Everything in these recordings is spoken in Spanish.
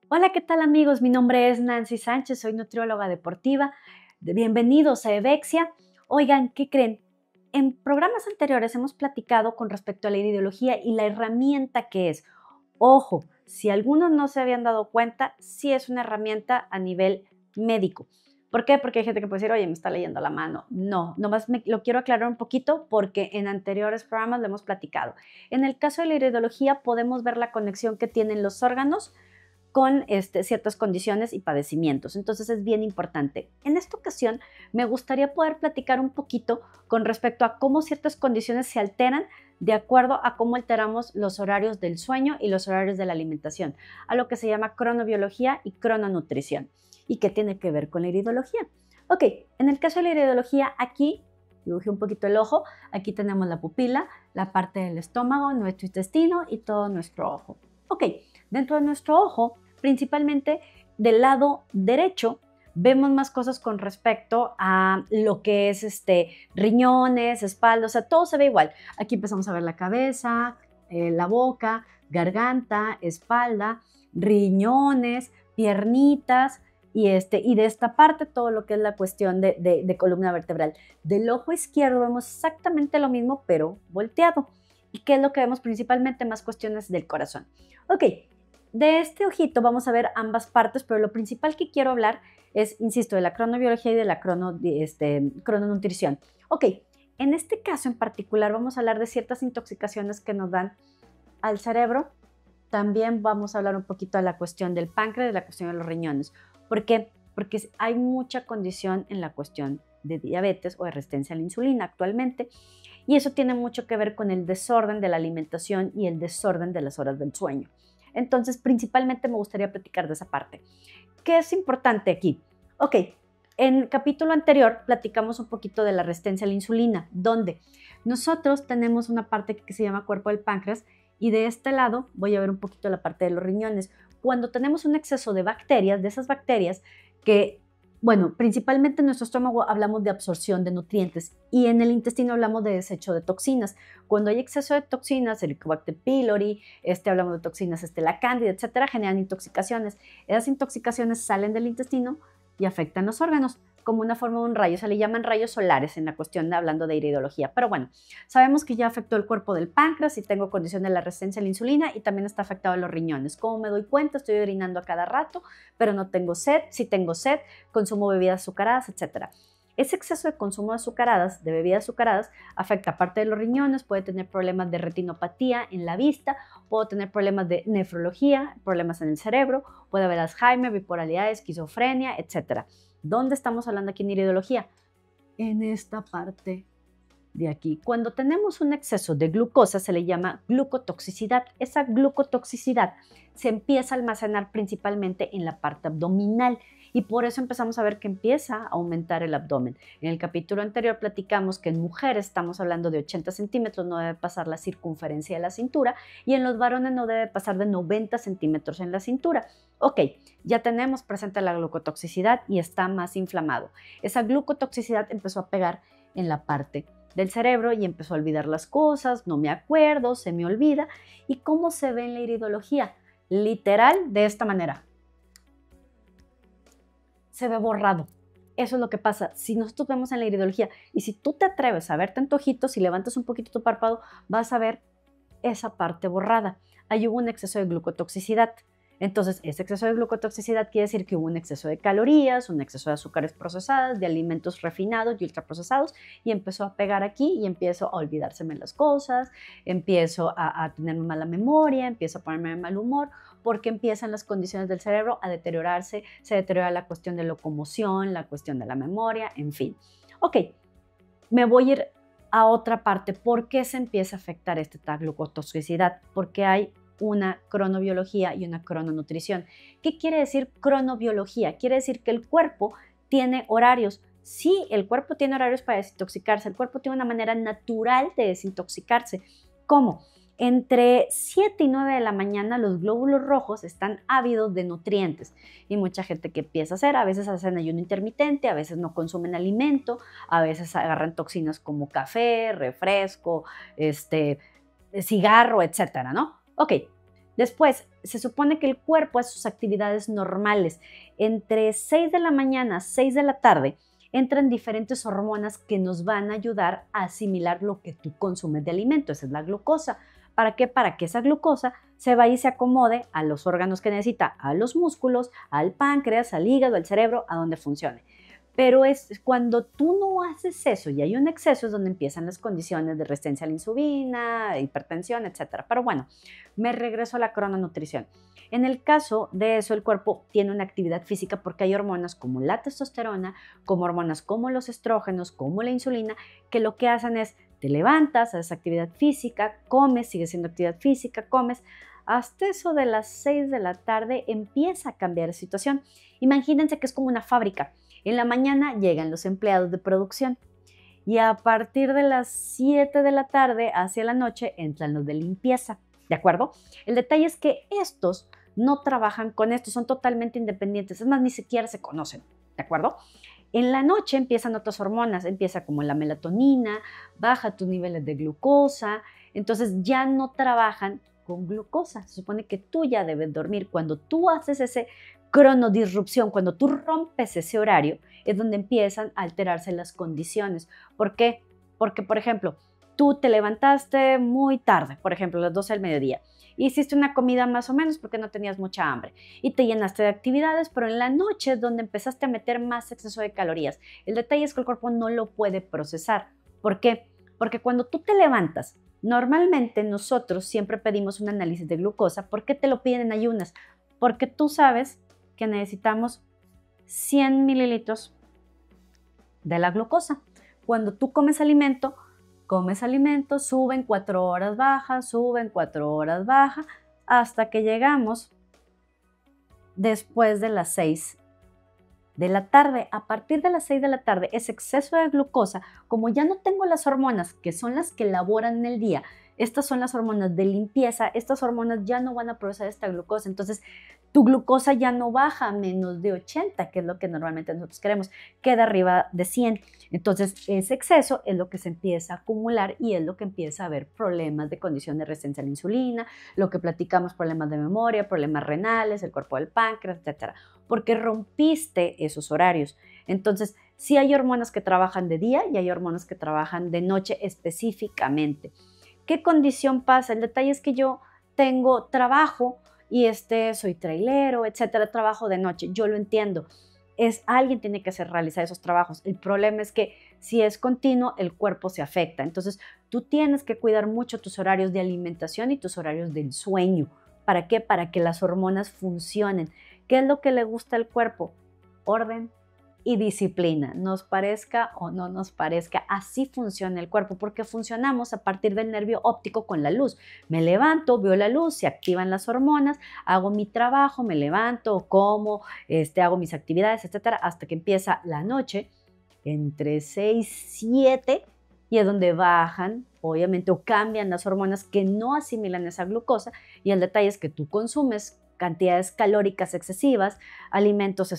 Hola, ¿qué tal amigos? Mi nombre es Nancy Sánchez, soy nutrióloga deportiva. Bienvenidos a Evexia. Oigan, ¿qué creen? En programas anteriores hemos platicado con respecto a la ideología y la herramienta que es. Ojo, si algunos no se habían dado cuenta, sí es una herramienta a nivel médico. ¿Por qué? Porque hay gente que puede decir, oye, me está leyendo la mano. No, nomás lo quiero aclarar un poquito porque en anteriores programas lo hemos platicado. En el caso de la iridología podemos ver la conexión que tienen los órganos con ciertas condiciones y padecimientos. Entonces es bien importante. En esta ocasión me gustaría poder platicar un poquito con respecto a cómo ciertas condiciones se alteran de acuerdo a cómo alteramos los horarios del sueño y los horarios de la alimentación, a lo que se llama cronobiología y crononutrición, y que tiene que ver con la iridología. Ok, en el caso de la iridología, aquí dibujé un poquito el ojo, aquí tenemos la pupila, la parte del estómago, nuestro intestino y todo nuestro ojo. Ok, dentro de nuestro ojo principalmente del lado derecho vemos más cosas con respecto a lo que es riñones, espalda, o sea, todo se ve igual. Aquí empezamos a ver la cabeza, la boca, garganta, espalda, riñones, piernitas y de esta parte todo lo que es la cuestión de columna vertebral. Del ojo izquierdo vemos exactamente lo mismo, pero volteado. ¿Y qué es lo que vemos principalmente? Más cuestiones del corazón. Ok, de este ojito vamos a ver ambas partes, pero lo principal que quiero hablar es, insisto, de la cronobiología y de la crononutrición. Ok, en este caso en particular vamos a hablar de ciertas intoxicaciones que nos dan al cerebro. También vamos a hablar un poquito de la cuestión del páncreas, de la cuestión de los riñones. ¿Por qué? Porque hay mucha condición en la cuestión de diabetes o de resistencia a la insulina actualmente, y eso tiene mucho que ver con el desorden de la alimentación y el desorden de las horas del sueño. Entonces, principalmente me gustaría platicar de esa parte. ¿Qué es importante aquí? Ok, en el capítulo anterior platicamos un poquito de la resistencia a la insulina, donde nosotros tenemos una parte que se llama cuerpo del páncreas y de este lado voy a ver un poquito la parte de los riñones. Cuando tenemos un exceso de bacterias, de esas bacterias que, bueno, principalmente en nuestro estómago hablamos de absorción de nutrientes y en el intestino hablamos de desecho de toxinas. Cuando hay exceso de toxinas, Helicobacter pylori, hablamos de toxinas, la cándida, etcétera, generan intoxicaciones. Esas intoxicaciones salen del intestino y afectan los órganos como una forma de un rayo, se le llaman rayos solares en la cuestión de hablando de iridología. Pero bueno, sabemos que ya afectó el cuerpo del páncreas y tengo condición de la resistencia a la insulina y también está afectado los riñones. ¿Cómo me doy cuenta? Estoy orinando a cada rato, pero no tengo sed. Si tengo sed, consumo bebidas azucaradas, etcétera. Ese exceso de consumo de bebidas azucaradas, afecta parte de los riñones, puede tener problemas de retinopatía en la vista, puedo tener problemas de nefrología, problemas en el cerebro, puede haber Alzheimer, bipolaridad, esquizofrenia, etcétera. ¿Dónde estamos hablando aquí en iridología? En esta parte de aquí. Cuando tenemos un exceso de glucosa se le llama glucotoxicidad. Esa glucotoxicidad se empieza a almacenar principalmente en la parte abdominal y por eso empezamos a ver que empieza a aumentar el abdomen. En el capítulo anterior platicamos que en mujeres estamos hablando de 80 centímetros, no debe pasar la circunferencia de la cintura, y en los varones no debe pasar de 90 centímetros en la cintura. Ok, ya tenemos presente la glucotoxicidad y está más inflamado. Esa glucotoxicidad empezó a pegar en la parte del cerebro y empezó a olvidar las cosas, no me acuerdo, se me olvida. ¿Y cómo se ve en la iridología? Literal, de esta manera. Se ve borrado. Eso es lo que pasa. Si nosotros vemos en la iridología y si tú te atreves a verte en tu ojito, si levantas un poquito tu párpado, vas a ver esa parte borrada. Ahí hubo un exceso de glucotoxicidad. Entonces, ese exceso de glucotoxicidad quiere decir que hubo un exceso de calorías, un exceso de azúcares procesadas, de alimentos refinados y ultraprocesados, y empezó a pegar aquí y empiezo a olvidárseme las cosas, empiezo a tener mala memoria, empiezo a ponerme de mal humor, porque empiezan las condiciones del cerebro a deteriorarse, se deteriora la cuestión de locomoción, la cuestión de la memoria, en fin. Ok, me voy a ir a otra parte. ¿Por qué se empieza a afectar esta glucotoxicidad? Porque hay una cronobiología y una crononutrición. ¿Qué quiere decir cronobiología? Quiere decir que el cuerpo tiene horarios. Sí, el cuerpo tiene horarios para desintoxicarse. El cuerpo tiene una manera natural de desintoxicarse. ¿Cómo? Entre 7 y 9 de la mañana los glóbulos rojos están ávidos de nutrientes y mucha gente que empieza a hacer, a veces hacen ayuno intermitente, a veces no consumen alimento, a veces agarran toxinas como café, refresco, cigarro, etcétera, ¿no? Ok, Después, se supone que el cuerpo hace sus actividades normales. Entre 6 de la mañana a 6 de la tarde entran diferentes hormonas que nos van a ayudar a asimilar lo que tú consumes de alimento. Esa es la glucosa. ¿Para qué? Para que esa glucosa se vaya y se acomode a los órganos que necesita, a los músculos, al páncreas, al hígado, al cerebro, a donde funcione. Pero es cuando tú no haces eso y hay un exceso es donde empiezan las condiciones de resistencia a la insulina, hipertensión, etcétera. Pero bueno, me regreso a la crononutrición. En el caso de eso, el cuerpo tiene una actividad física porque hay hormonas como la testosterona, como hormonas como los estrógenos, como la insulina, que lo que hacen es te levantas, haces actividad física, comes, sigues haciendo actividad física, comes. Hasta eso de las 6 de la tarde empieza a cambiar la situación. Imagínense que es como una fábrica. En la mañana llegan los empleados de producción y a partir de las 7 de la tarde hacia la noche entran los de limpieza, ¿de acuerdo? El detalle es que estos no trabajan con esto, son totalmente independientes, es más, ni siquiera se conocen, ¿de acuerdo? En la noche empiezan otras hormonas, empieza como la melatonina, baja tus niveles de glucosa, entonces ya no trabajan con glucosa. Se supone que tú ya debes dormir. Cuando tú haces ese cronodisrupción, cuando tú rompes ese horario, es donde empiezan a alterarse las condiciones. ¿Por qué? Porque, por ejemplo, tú te levantaste muy tarde, por ejemplo, a las 12 del mediodía. Hiciste una comida más o menos porque no tenías mucha hambre y te llenaste de actividades, pero en la noche es donde empezaste a meter más exceso de calorías. El detalle es que el cuerpo no lo puede procesar. ¿Por qué? Porque cuando tú te levantas, normalmente nosotros siempre pedimos un análisis de glucosa. ¿Por qué te lo piden en ayunas? Porque tú sabes que necesitamos 100 mililitros de la glucosa. Cuando tú comes alimento, suben 4 horas bajas, suben 4 horas bajas, hasta que llegamos después de las 6 de la tarde. A partir de las 6 de la tarde, ese exceso de glucosa, como ya no tengo las hormonas, que son las que elaboran en el día, estas son las hormonas de limpieza, estas hormonas ya no van a procesar esta glucosa, entonces tu glucosa ya no baja a menos de 80, que es lo que normalmente nosotros queremos, queda arriba de 100. Entonces ese exceso es lo que se empieza a acumular y es lo que empieza a haber problemas de condición de resistencia a la insulina, lo que platicamos, problemas de memoria, problemas renales, el cuerpo del páncreas, etcétera, porque rompiste esos horarios. Entonces, sí hay hormonas que trabajan de día y hay hormonas que trabajan de noche específicamente. ¿Qué condición pasa? El detalle es que yo tengo trabajo y soy trailero, etcétera, trabajo de noche. Yo lo entiendo. Alguien tiene que realizar esos trabajos. El problema es que si es continuo, el cuerpo se afecta. Entonces, tú tienes que cuidar mucho tus horarios de alimentación y tus horarios del sueño. ¿Para qué? Para que las hormonas funcionen. ¿Qué es lo que le gusta al cuerpo? Orden y disciplina, nos parezca o no nos parezca, así funciona el cuerpo, porque funcionamos a partir del nervio óptico con la luz. Me levanto, veo la luz, se activan las hormonas, hago mi trabajo, me levanto, como, hago mis actividades, etcétera, hasta que empieza la noche, entre 6 y 7, y es donde bajan, obviamente, o cambian las hormonas que no asimilan esa glucosa, y el detalle es que tú consumes cantidades calóricas excesivas, alimentos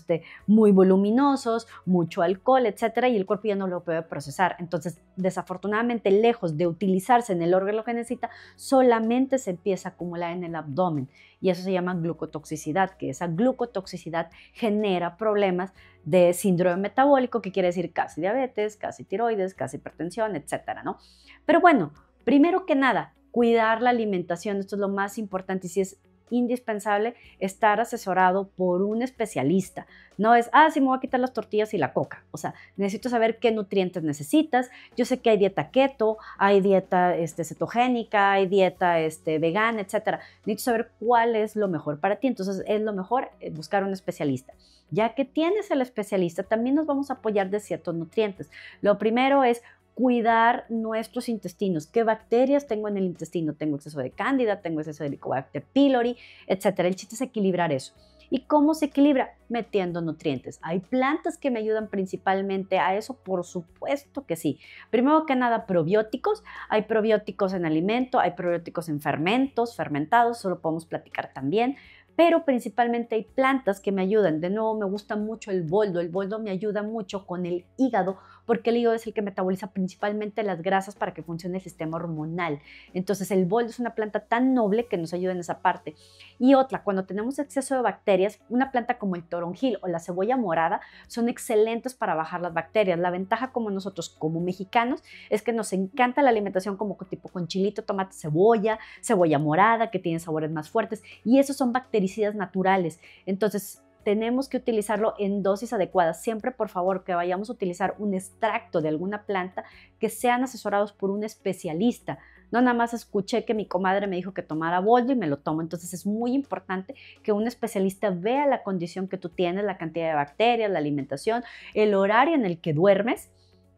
muy voluminosos, mucho alcohol, etcétera, y el cuerpo ya no lo puede procesar. Entonces, desafortunadamente, lejos de utilizarse en el órgano que necesita, solamente se empieza a acumular en el abdomen y eso se llama glucotoxicidad, que esa glucotoxicidad genera problemas de síndrome metabólico, que quiere decir casi diabetes, casi tiroides, casi hipertensión, etcétera, ¿no? Pero bueno, primero que nada, cuidar la alimentación, esto es lo más importante y si es indispensable estar asesorado por un especialista. No es, sí, me voy a quitar las tortillas y la coca. O sea, necesito saber qué nutrientes necesitas. Yo sé que hay dieta keto, hay dieta cetogénica, hay dieta vegana, etcétera. Necesito saber cuál es lo mejor para ti. Entonces, es lo mejor buscar un especialista. Ya que tienes el especialista, también nos vamos a apoyar de ciertos nutrientes. Lo primero es cuidar nuestros intestinos. ¿Qué bacterias tengo en el intestino? Tengo exceso de cándida, tengo exceso de Helicobacter pylori, etcétera. El chiste es equilibrar eso. ¿Y cómo se equilibra? Metiendo nutrientes. ¿Hay plantas que me ayudan principalmente a eso? Por supuesto que sí. Primero que nada, probióticos. Hay probióticos en alimento, hay probióticos en fermentos, fermentados, eso lo podemos platicar también. Pero principalmente hay plantas que me ayudan. De nuevo, me gusta mucho el boldo. El boldo me ayuda mucho con el hígado porque el hígado es el que metaboliza principalmente las grasas para que funcione el sistema hormonal. Entonces el boldo es una planta tan noble que nos ayuda en esa parte. Y otra, cuando tenemos exceso de bacterias, una planta como el toronjil o la cebolla morada son excelentes para bajar las bacterias. La ventaja como nosotros, como mexicanos, es que nos encanta la alimentación como tipo con chilito, tomate, cebolla morada, que tiene sabores más fuertes, y esos son bactericidas naturales. Entonces, tenemos que utilizarlo en dosis adecuadas. Siempre, por favor, que vayamos a utilizar un extracto de alguna planta, que sean asesorados por un especialista. No nada más escuché que mi comadre me dijo que tomara boldo y me lo tomo. Entonces es muy importante que un especialista vea la condición que tú tienes, la cantidad de bacterias, la alimentación, el horario en el que duermes,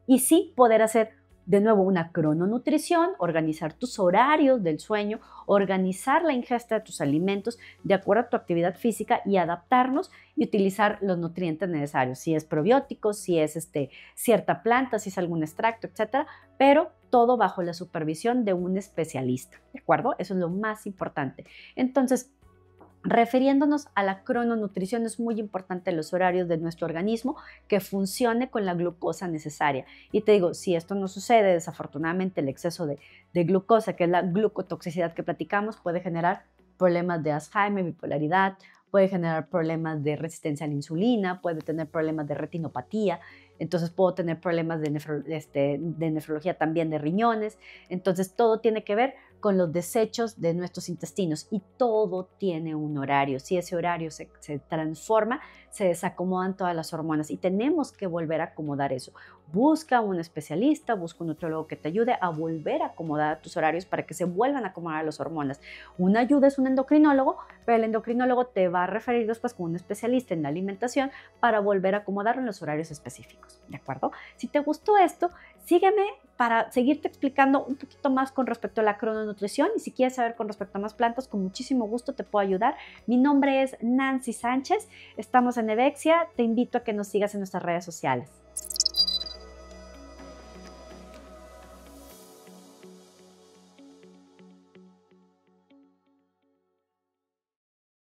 y sí poder hacer de nuevo una crononutrición, organizar tus horarios del sueño, organizar la ingesta de tus alimentos de acuerdo a tu actividad física y adaptarnos y utilizar los nutrientes necesarios, si es probióticos, si es cierta planta, si es algún extracto, etcétera, pero todo bajo la supervisión de un especialista, ¿de acuerdo? Eso es lo más importante. Entonces, refiriéndonos a la crononutrición, es muy importante los horarios de nuestro organismo que funcione con la glucosa necesaria. Y te digo, si esto no sucede, desafortunadamente el exceso de glucosa, que es la glucotoxicidad que platicamos, puede generar problemas de Alzheimer, bipolaridad, puede generar problemas de resistencia a la insulina, puede tener problemas de retinopatía, entonces puedo tener problemas de nefrología también de riñones. Entonces todo tiene que ver con los desechos de nuestros intestinos y todo tiene un horario. Si ese horario se transforma, se desacomodan todas las hormonas y tenemos que volver a acomodar eso. Busca un especialista, busca un nutriólogo que te ayude a volver a acomodar tus horarios para que se vuelvan a acomodar las hormonas. Una ayuda es un endocrinólogo, pero el endocrinólogo te va a referir después con un especialista en la alimentación para volver a acomodarlo en los horarios específicos, ¿de acuerdo? Si te gustó esto, sígueme para seguirte explicando un poquito más con respecto a la crononutrición, y si quieres saber con respecto a más plantas, con muchísimo gusto te puedo ayudar. Mi nombre es Nancy Sánchez, estamos en Evexia, te invito a que nos sigas en nuestras redes sociales.